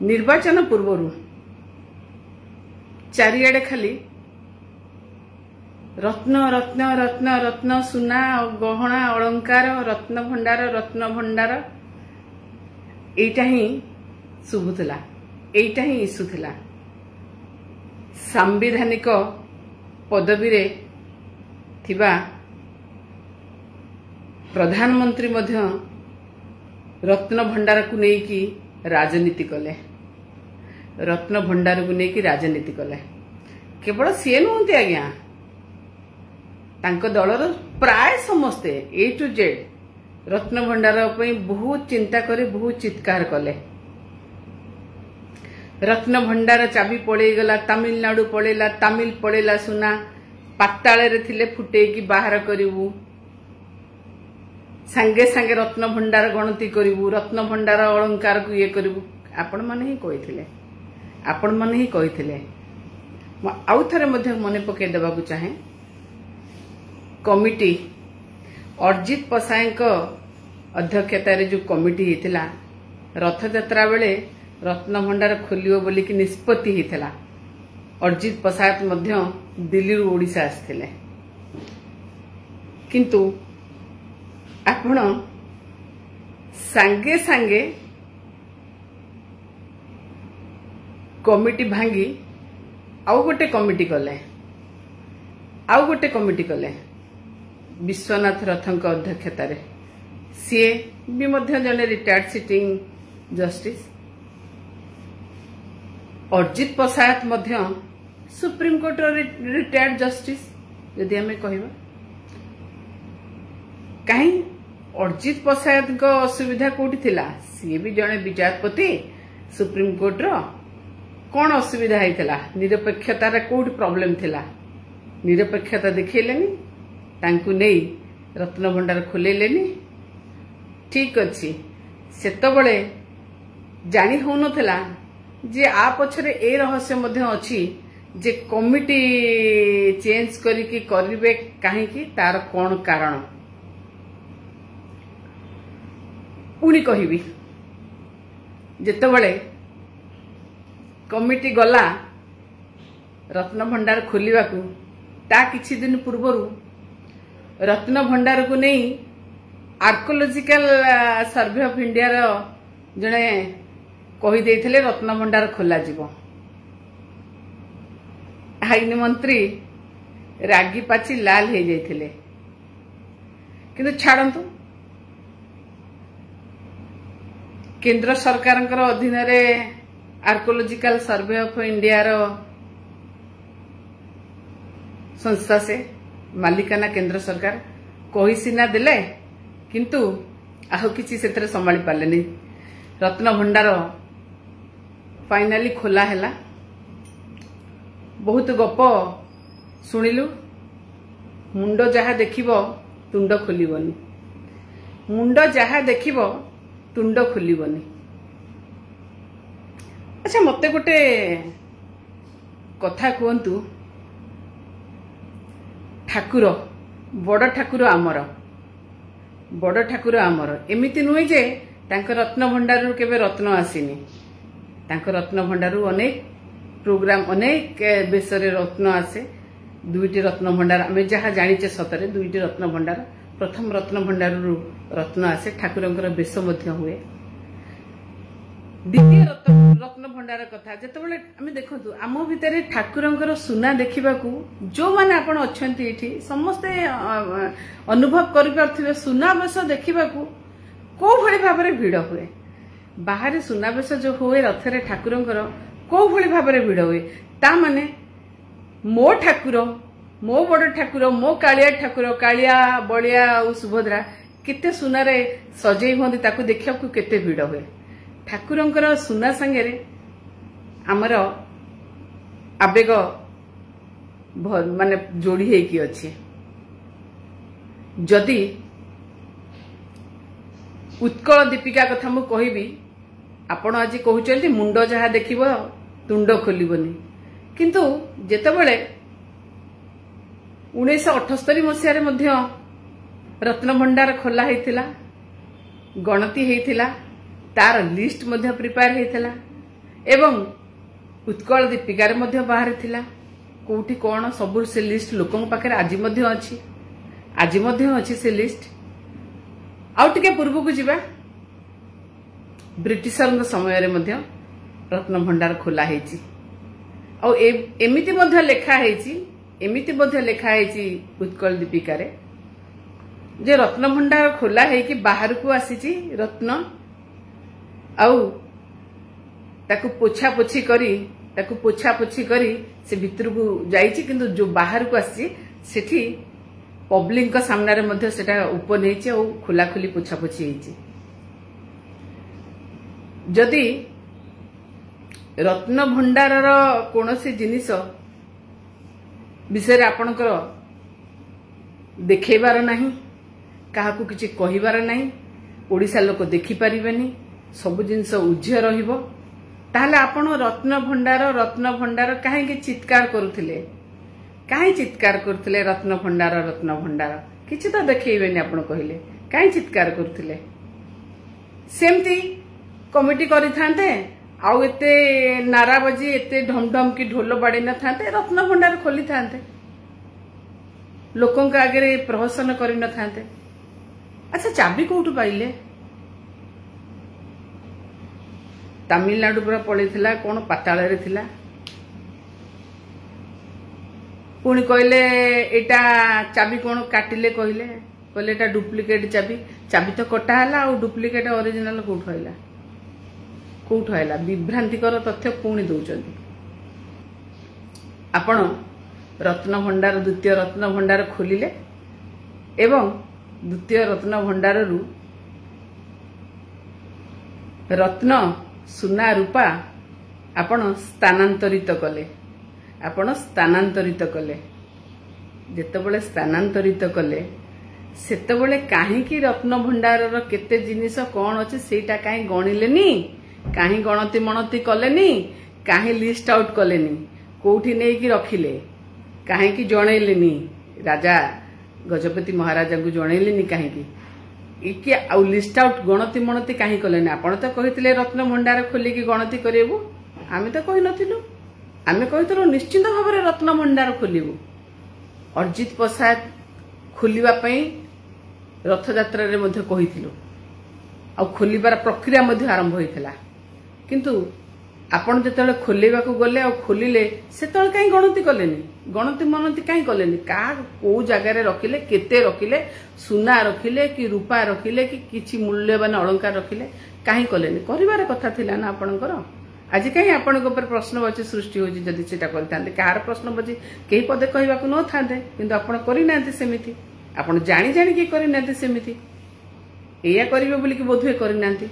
निर्वाचन पूर्व चारिआडे खाली रत्न रत्न रत्न रत्न सुना गहना अलंकार रत्न भंडार एटा ही शुभुला, एटा ही इशुला। सांविधानिक पदवी रे थिबा प्रधानमंत्री मध्य रत्न भंडार को लेकी राजनीति कले, रत्न भंडार को लेकी राजनीति कले। केवल सी नुहति आज्ञा, तांको दलर प्राय समस्ते ए टू जेड रत्न भंडार बहुत चिंता करे, बहुत चित्कार कले। रत्न भंडार चाबी पड़ेगला, तमिलनाडु पड़ेला, तमिल पड़ेला सुना पाताले रे थिले फुटेकी बाहर करिवु, सांगे सांगे रत्न भंडार गणति करिवु, रत्न भंडार अलंकार को ये करिवु। आपण माने ही कहिथिले, आपण माने ही कहिथिले। म आउ थरे मध्ये मने पके देबाकू चाहे, कमिटी अर्जित पसायक अध्यक्षतार जो कमिटी हिथिला रथ यात्रा बेले रत्न भंडार खोलियो बोली कि निष्पत्ति हिथिला। अर्जित पसायत मध्य दिल्ली ओडिशा आस्थिले, किंतु आपण सांगे सांगे कमिटी भांगी आउ गोटे कमिटी कले, आउ गोटे कमिटी कले विश्वनाथ रथंक अध्यक्षतार। सीए भी मध्य जने रिटायर्ड सिटिंग जस्टिस। अर्जित पसायत मध्य सुप्रीम कोर्ट रिटायर्ड जस्टिस। यदि हमें कहबा कहीं अर्जित पसायत को असुविधा कोठी थिला, सी भी जने विचारपति सुप्रीम कोर्ट रो कौन असुविधा होता, निरपेक्षतार कोठी प्रॉब्लम थिला, निरपेक्षता देखिलेनी, तांकु नहीं रत्न भंडार खोलेलेनी। ठीक अच्छी सेतबले जानी हो नथला जे आ पछरे ए रहस्य मध्य अछि जे कमिटी चेंज करिकि करिवे काहेकि तार कोन कारण पुणी कहबी। जेतबले कमिटी गला रत्न भंडार खोलिबाकू ता किछि दिन पूर्वरु रत्न भंडार को नहीं आर्कोलॉजिकल सर्वे ऑफ इंडिया रो जने कहि देथिले रत्न भंडार खोला जीवो। आईन मंत्री रागी पाची लाल हो जाइथिले, किंतु छाड़ंतु केंद्र सरकार अधीन रे आर्कोलॉजिकल सर्वे ऑफ इंडिया रो संस्था से मालिकाना केंद्र सरकार कही सीना देले, किंतु आउ किसी से संभाली पारे। रत्न भंडार फाइनाली खोला हैला। बहुत गप शुणिलु, मुंड जहा देखिबो तुंड खोलिबनी, मुंड जहा देखिबो तुंड खोलिबनी। अच्छा मते गोटे कथा कहतु, ठाकुर बड़ ठाकुर आमर, बड़ ठाकुर आमर एमिति नुहे जे तांको रत्न भंडार केबे रत्न आसीनी। तांको रत्न भंडार अनेक प्रोग्राम अनेक बेसरे रत्न आसे। दुईटी रत्न भंडार आमे जहा जानिचे सतरे दुईटी रत्न भंडार। प्रथम रत्न भंडार रत्न आसे, ठाकुरंकर बेस मध्य हुए। द्वितीय रत्न भंडार कथा जेतेबेले आमे देखंतु आम भितरे ठाकुरंकर सुना देखिबाकू जो माने आपण अछंती एठी समस्ते अनुभव करि परथिबे। सुनाबेस देखिबाकू को भଳି भाबरे भिड़ हुए, बाहर सुनाबेस जो हुए रथरे ठाकुरंकर को भଳି भाबरे भिड़ हुए। ता माने मो ठाकुर, मो बड़ ठाकुर, मो कालिया ठाकुर, कालिया बलिया और सुभद्रा केते सुनारे सजई होंदी, ताकू देखिबाकू केते भिड़ हुए। ठाकुरंकर सुना संगे आमर आवेग माने जोड़ी हेकी अछि। जदि उत्कल दीपिका कथा मु कहबी, आपण आज कहउचंती मुंड जहा देखिबो तुंड खोलिबनी, किंतु जेतेबेले 1978 मसिया मध्य रत्न भंडार खोला हेतिला, गणति हेतिला, तार लिस्ट मध्य प्रिपेयर हेतिला। एवं उत्कल दीपिकार मध्य बाहर थिला कोठी कोन सब से लिस्ट लोकन पाखे आज अच्छी से लिस्ट आउ टिके पूर्व को जीवा ब्रिटिशर समय रे मध्य रत्न भंडार खोला हेची आ एमिति मध्य लेखा हेची उत्कल दीपिका रे जे रत्न भंडार खोला है कि बाहर को आसी रत्न आउ ताकू पोछा पोछी करी से भितर को जाइछि किंतु जो बाहर को आसी सेठी पब्लिक का सामने रे मध्य सेटा ओपन हेछि और खुला खुली पोछा पोछी हेछि जदि रत्न भंडार कोनोसी जिनिस विषय आपणकर देखैबार नाही काहाकू किछि कहिबार नाही ओडिसा लोक देखि परिबेनी सब जिनिस उज्जय रहिबो ताहले आपण रत्न भंडार काहे चित्कार करूथिले रत्न भंडार किछि तो देखैबेनी आपण कहिले काहे चित्कार करूथिले सेमती कमिटी करि थांते आउ एते नाराबाजी एते ढमढम की ढोल बाड़ी न थांते रत्न भंडार खोली थांते लोकों का आगे प्रहसन करि न थांते अच्छा चाबी कोठु पाइले तमिलनाडु पूरा पड़ीथिला कोन पाताल रे थिला पुणी कहले एटा चाबी कोन काटिले कहले एटा डुप्लिकेट चाबी तो कटा हला और डुप्लिकेट ओरिजिनल कोठु आइला विभ्रांतिकर तथ्य पुणी दउचंती आपण रत्न भंडार द्वितीय रत्न भंडार खोलिले एवं द्वितीय रत्न भंडार रु रत्न सुना रूपा आपण स्थानांतरित कले जेतेबेले स्थानांतरित कले सेतेबेले काहेकि रत्न भंडार केते जिनिस कोन अछि सेटा काहे गणिलेनी काहे गणति मणति कलेनी काहे लिस्ट आउट कलेनी कोठी नै कि रखिले काहे कि जणैलेनी राजा गजपति महाराजा को जणैलेनी काहे कि आउ लिस्ट आउट गणति मणति काहे कलेनी आपण तो कहितले रत्न भंडार खोली कि गणति करेबु आमे तो कहि नथिलु आमे कहितलो निश्चित भाव में रत्न भंडार खोलिबु अर्जित प्रसाद खोलिबा पई रथ यात्रा रे मध्ये कहिथिलु आ खोलिबार प्रक्रिया मध्ये आरंभ होइथिला किंतु आपण जेतले खोलेबा को गले आ खोलिले सेतल काई गणति कलेनी गणति मनति काई कलेनी का को जगह रे रखिले केते रखिले सुना रखिले कि रूपा रखिले कि किछि मूल्यवान अलंकार रखिले काई कलेनी करिवार कथा थिला ना आपणकर आज कहीं आपन ऊपर प्रश्नवाची सृष्टि होची जदि सेटा करथांते कार प्रश्नवाची केही पदे कहबा को न थांते किंतु आपण करि नांते सेमिति आपण जानि जानि कि करि नांते सेमिति एया करिवे बोली कि बोधवे करि नांते